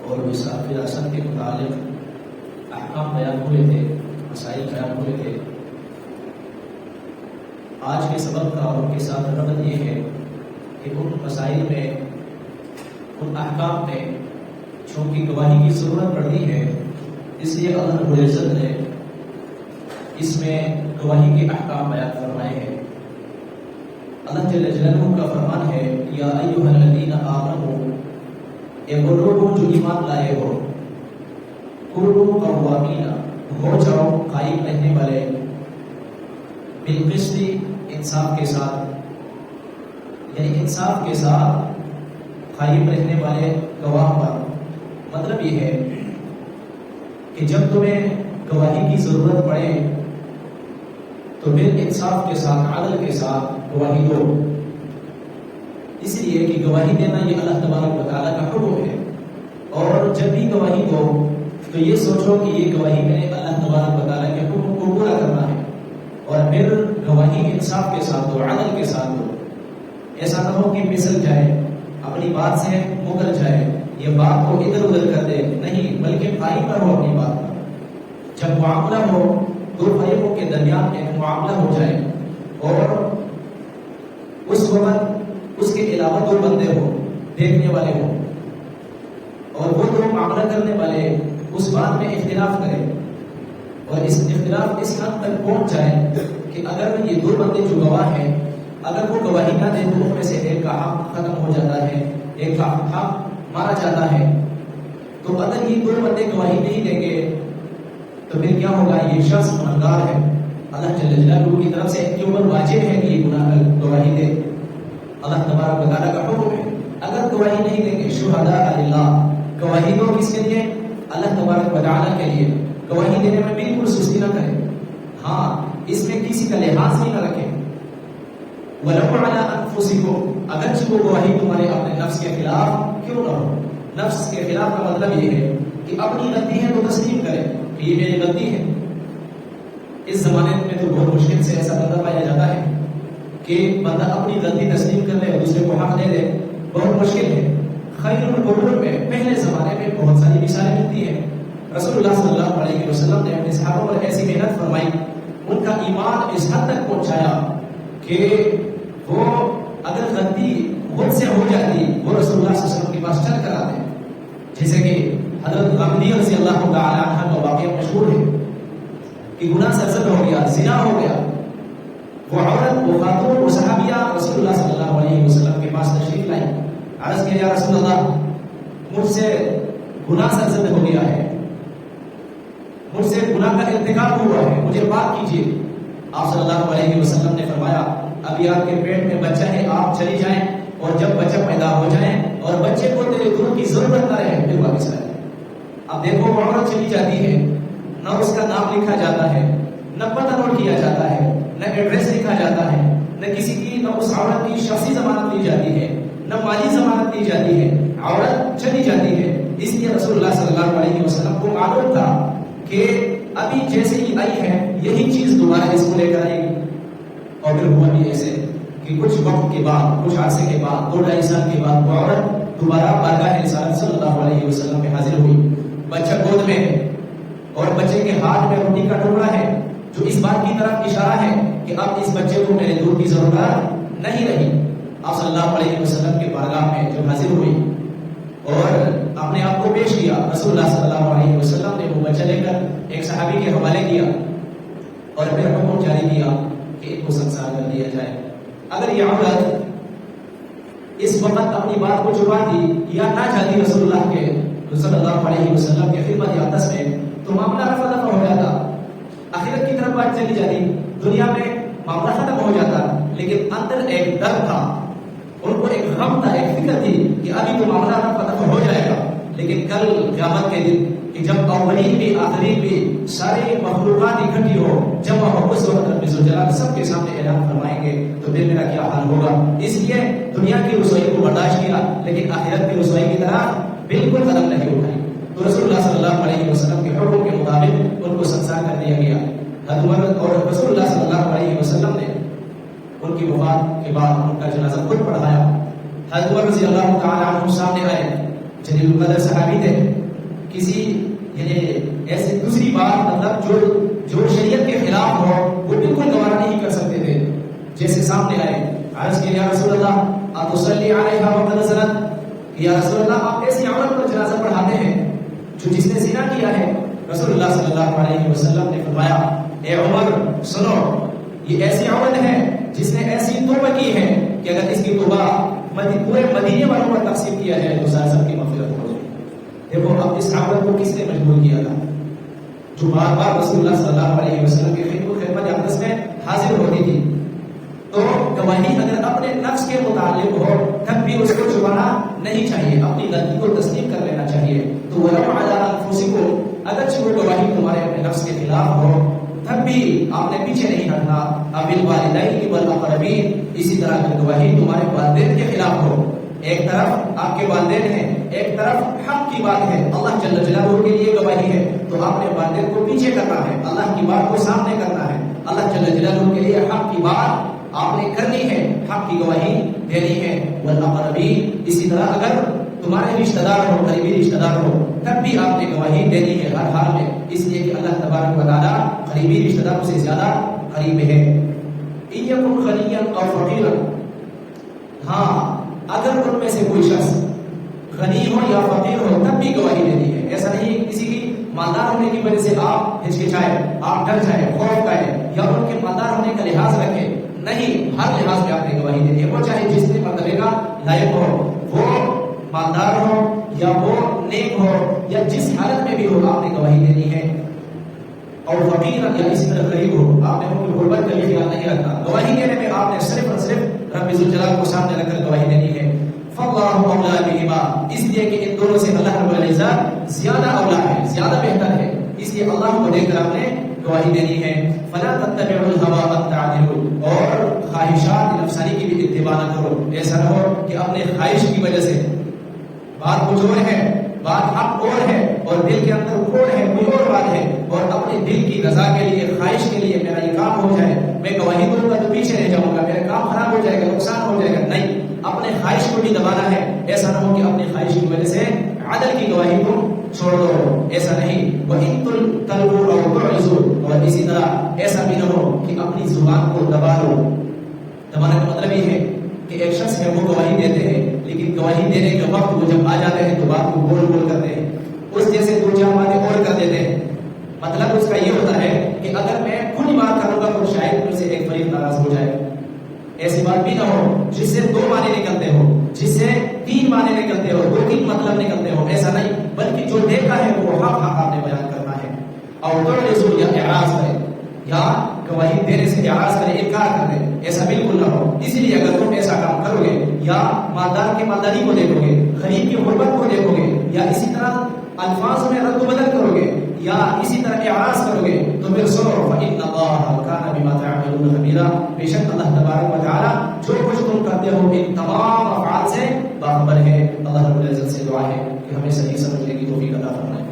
اور وراثت کے متعلق احکام بیان ہوئے تھے، مسائل بیان ہوئے تھے۔ آج کے سبق کا ان کے ساتھ ربط یہ ہے کہ ان مسائل میں، ان احکام میں چونکہ گواہی کی ضرورت پڑتی ہے، اس لیے اللہ رب العزت نے اس میں گواہی کے احکام بیان فرمائے ہیں۔ اللہ جل جلالہ کا فرمان ہے، یا ایھا الذین آمنوا، اے وہ لوگ جو ایمان لائے ہو، کونوا قوامین، ہو جاؤ قائم رہنے والے، بالقسط، انصاف کے ساتھ، یعنی انصاف کے ساتھ قائم رہنے والے گواہ پر۔ مطلب یہ ہے کہ جب تمہیں گواہی کی ضرورت پڑے تو پھر انصاف کے ساتھ، عدل کے ساتھ گواہی دو، اس لیے کہ گواہی دینا یہ اللہ تبارک و تعالیٰ کا حکم ہے۔ اور جب بھی گواہی دو تو یہ سوچو کہ یہ گواہی میں نے اللہ تبارک و تعالیٰ کے حکم کو پورا کرنا ہے، اور پھر گواہی انصاف کے ساتھ دو، عدل کے ساتھ دو۔ ایسا نہ ہو کہ پھسل جائے، اپنی بات سے مکر جائے، یہ بات کو ادھر ادھر کر دے، نہیں، بلکہ قائم رہو اپنی بات پر۔ جب معاملہ ہو دو فریقوں کے درمیان میں معاملہ ہو جائے اور اس وقت اس کے علاوہ دو بندے ہو، دیکھنے والے ہو، اور وہ دو معاملہ کرنے والے اس بات میں اختلاف کریں، اور اس اختلاف اس حد تک پہنچ جائے کہ اگر یہ دو بندے جو گواہ ہیں، اگر وہ گواہی نہ دیں تو ان میں سے ایک کا حق ختم ہو جاتا ہے، ایک کا حق مارا جاتا ہے۔ تو اگر یہ دو بندے گواہی نہیں دیں گے تو پھر کیا ہوگا؟ یہ شخص گنہگار ہے، اللہ جل جلالہ کی طرف سے ان کے اوپر واجب ہے کہ یہ گواہی دے، اللہ تبارک و تعالیٰ کا حکم ہے۔ اگر گواہی نہیں دیں گے، شہداء للہ، گواہی دو کس کے لیے؟ اللہ تبارک و تعالیٰ کے لیے۔ گواہی دینے میں بالکل سستی نہ کریں، ہاں، اس میں کسی کا لحاظ بھی نہ رکھیں۔ وَلَوْ عَلَىٰ أَنفُسِكُمْ، اگرچہ وہ گواہی تمہارے اپنے نفس کے خلاف کیوں نہ ہو۔ نفس کے خلاف کا مطلب یہ ہے کہ اپنی غلطی ہے تو تسلیم کرے کہ یہ میری غلطی ہے۔ اس زمانے میں تو بہت مشکل سے ایسا بندہ پایا جاتا ہے کہ بندہ اپنی غلطی تسلیم کر لے اور دوسرے کو حق دے دے، بہت مشکل ہے۔ خیر القرون میں، پہلے زمانے میں بہت ساری مثالیں ملتی ہیں۔ رسول اللہ صلی اللہ علیہ وسلم نے اپنے صحابہ پر ایسی محنت فرمائی، ان کا ایمان اس حد تک پہنچایا کہ وہ اگر غلطی خود سے ہو جاتی وہ رسول اللہ صلی اللہ علیہ وسلم کے پاس چل کر آتے، جیسے کہ حضرت غامدی رضی اللہ تعالی عنہ کا واقعہ مشہور ہے کہ گناہ سرزد ہو گیا، زنا ہو گیا، وہ عورت، وہ خاتون، وہ صحابیہ رسول اللہ صلی اللہ علیہ وسلم کے پاس تشریف لائی، عرض کیا، یا رسول اللہ، مجھ سے گناہ سرزد ہو گیا ہے، مجھ سے گناہ کا ارتکاب ہوا ہے، مجھے پاک کیجیے۔ آپ صلی اللہ علیہ وسلم نے فرمایا، ابھی آپ کے پیٹ میں بچہ ہے، آپ چلی جائیں، اور جب بچہ پیدا ہو جائے اور بچے کو تیرے دودھ کی ضرورت نہ رہے پھر واپس آئے۔ اب دیکھو، وہ عورت چلی جاتی ہے، نہ اس کا نام لکھا جاتا ہے، نہ پتہ نوٹ کیا جاتا ہے، نہ ایڈریس لکھا جاتا ہے، نہ کسی کی، نہ اس عورت کی شخصی ضمانت لی جاتی ہے، نہ مالی ضمانت لی جاتی ہے، عورت چلی جاتی ہے۔ اس لیے رسول اللہ صلی اللہ علیہ وسلم کو معلوم تھا کہ ابھی جیسے ہی آئی ہے یہی چیز دوبارہ اس کو لے کر آئے گی، اور پھر ہوا بھی ایسے کہ کچھ وقت کے بعد، کچھ عرصے کے بعد، 2-2.5 سال کے بعد وہ عورت دوبارہ بارگاہ رسالت صلی اللہ علیہ وسلم میں حاضر ہوئی، بچہ گود میں ہے، اور بچے کے ہاتھ میں روٹی کا ٹکڑا ہے، جو اس بات کی طرف اشارہ ہے کہ اب اس بچے کو میرے دودھ کی ضرورت نہیں رہی۔ آپ صلی اللہ علیہ وسلم کے بارگاہ میں جب حاضر ہوئی اور اپنے آپ کو پیش کیا، رسول اللہ صلی اللہ علیہ وسلم نے وہ بچہ لے کر ایک صحابی کے حوالے کیا اور پھر حکم جاری کیا کہ ان کو سنسار کر دیا جائے۔ اگر یہ عورت اس وقت اپنی بات کو چھپاتی یا نہ جاتی رسول اللہ کے صلی اللہ علیہ وسلم کی خدمت اقدس میں، تو معاملہ رفع دفع ہو جاتا، آخرت کی طرف بات چلی جاتی، دنیا میں معاملہ ختم ہو جاتا، لیکن اندر ایک ڈر تھا، ان کو ایک غم تھا، ایک فکر تھی کہ ابھی تو معاملہ رفع دفع ہو جائے گا، لیکن کل قیامت کے دن کہ جب اولین بھی آخرین بھی ساری مخلوقات اکٹھی ہو، جب وہ اس وقت رب ذوالجلال سب کے سامنے اعلان فرمائیں گے تو پھر میرا کیا حال ہوگا۔ اس لیے دنیا کی رسوائی کو برداشت کیا، لیکن آخرت کی رسوائی کی طرح بالکل قدم نہیں اٹھائی۔ تو رسول اللہ صلی اللہ علیہ وسلم کے حکم کے مطابق ان کو سنسار کر دیا گیا۔ اور رسول اللہ صلی اللہ علیہ وسلم نے ان کی وفات کے بعد ان کا جنازہ خود پڑھایا۔ حضرت عمر رضی اللہ تعالی عنہ سامنے آئے، جلیل القدر صحابی تھے، کسی یعنی ایسی دوسری بات مطلب جو شریعت کے خلاف ہو وہ بالکل گوارا نہیں کر سکتے تھے. جیسے سامنے آئے عرض کیا یا رسول اللہ آپ تصلی علیہا وقد زنت، یا رسول اللہ آپ ایسی عورت پر جنازہ پڑھاتے ہیں جو جس نے زنا کیا ہے. رسول اللہ صلی اللہ علیہ وسلم نے فرمایا اے عمر سنو، یہ ایسی عورت ہے جس نے ایسی توبہ کی ہے کہ اگر اس کی توبہ پورے مدینے والوں پر تقسیم کیا جائے تو سب کی مغفرت ہو جائے. دیکھو اب اس عورت کو کس نے مجبور کیا تھا؟ جو بار بار رسول اللہ صلی اللہ علیہ وسلم کے خدمت اقدس میں حاضر ہوتی تھی. تو گواہی اگر اپنے نفس کے متعلق ہو تب بھی اس کو چھپانا نہیں چاہیے، اپنی غلطی کو تسلیم کر لینا چاہیے. تو وَلَوْ عَلَىٰ أَنفُسِكُمْ، اگرچہ وہ گواہی تمہارے اپنے نفس کے خلاف ہو تب بھی آپ نے پیچھے نہیں ہٹنا. وَبِالْوَالِدَيْنِ وَالْأَقْرَبِينَ، اسی طرح اگر گواہی تمہارے والدین کے خلاف ہو، ایک طرف آپ کے والدین ہیں، ایک طرف حق کی بات ہے، اللہ جل جلالہ کے لیے گواہی ہے، تو آپ نے والدین کو پیچھے کرنا ہے، اللہ کی بات کو سامنے کرنا ہے. اللہ جل جلالہ کے لیے حق کی بات آپ نے کرنی ہے، حق کی گواہی دینی ہے. وَالْأَقْرَبِينَ، اسی طرح اگر تمہارے رشتہ دار ہو، قریبی رشتہ دار ہو، تب بھی آپ نے گواہی دینی ہے ہر حال میں، اس لیے کہ اللہ تبارک و تعالیٰ قریبی رشتہ داروں سے زیادہ قریب ہے. إِن يَكُنْ غَنِيًّا أَوْ فَقِيرًا، ہاں اگر ان میں سے کوئی شخص غنی ہو یا فقیر ہو تب بھی گواہی دینی ہے. ایسا نہیں کسی کی مالدار ہونے کی وجہ سے آپ ہچکچائے، آپ ڈر جائے، خوف کھائے یا ان کے مالدار ہونے کا لحاظ رکھے. نہیں، ہر لحاظ میں آپ نے گواہی دینی ہے. وہ چاہے جس نے مرتبے کا لائق ہو، وہ مالدار ہو یا وہ نیک ہو یا جس حالت میں بھی ہو، آپ نے گواہی دینی ہے. اور فقیر یا اسی طرح غریب ہو، آپ نے ان کی غربت کا بھی خیال نہیں رکھنا. گواہی دینے میں آپ نے صرف اور صرف رب ذوالجلال کو سامنے رکھ کر گواہی دینی ہے. فاللہ اولیٰ بہما، اس لیے کہ ان دونوں سے اللہ رب العزت زیادہ اولیٰ ہے، زیادہ بہتر ہے، اس لیے اللہ کو دیکھ کر آپ نے گواہی دینی ہے. فلا تتبعوا الهوى ان تعدلوا، اور خواہشات نفسانی کی بھی اتباع نہ کرو. ایسا نہ ہو کہ اپنے خواہش کی وجہ سے بات کچھ اور ہے، بات حق اور ہے اور دل کے اندر کوڑ ہے، کوئی اور بات ہے، اور اپنے دل کی رضا کے لیے، خواہش کے لیے میرا یہ کام ہو جائے، میں گواہی دوں گا تو پیچھے رہ جاؤں گا، میرا کام خراب ہو جائے گا، نقصان ہو جائے گا. نہیں، اپنے خواہش کو بھی دبانا ہے. ایسا نہ ہو کہ اپنی خواہش کی وجہ سے عدل کی گواہی کو چھوڑ دو، ایسا نہیں. وَإِن تَلْوُوا أَوْ تُعْرِضُوا، اور اسی طرح ایسا بھی نہ ہو کہ اپنی زبان کو دبا لو. دبانے کا مطلب یہ ہے کہ ایک شخص ہے وہ گواہی دیتے ہیں لیکن گواہی دینے کے وقت وہ جب آ جاتے ہیں تو بات کو گول گول کرتے ہیں، اس جیسے دو چار باتیں اور کر دیتے ہیں. مطلب اس کا یہ ہوتا ہے کہ اگر میں کھلی بات کروں گا تو شاید مجھ سے ایک فریق ناراض ہو جائے. ایسی بات بھی نہ ہو جس سے دو معنی نکلتے ہو، جس سے تین معنی نکلتے ہو، دو تین مطلب نکلتے ہو. ایسا نہیں، بلکہ جو دیکھا ہے وہ حق آپ نے بیان کرنا ہے. اور تو یا اعراض کرے یا گواہی دینے سے اعراض کرے، انکار کر دے، ایسا بالکل نہ ہو. اس لیے اگر تم ایسا کام کرو گے یا مالدار کی مالداری کو دیکھو گے، غریب کی غربت کو دیکھو گے، یا اسی طرح الفاظ میں رد و بدل کرو گے یا اسی طرح اعراض کرو گے تو پھر سنو فإن اللہ کان بما تعملون خبیرا، بے شک اللہ تبارک و تعالی جو کچھ تم کرتے ہو ان تمام افعال سے باخبر ہے. اللہ رب العزت سے دعا ہے کہ ہمیں صحیح سمجھنے کی توفیق عطا فرمائے.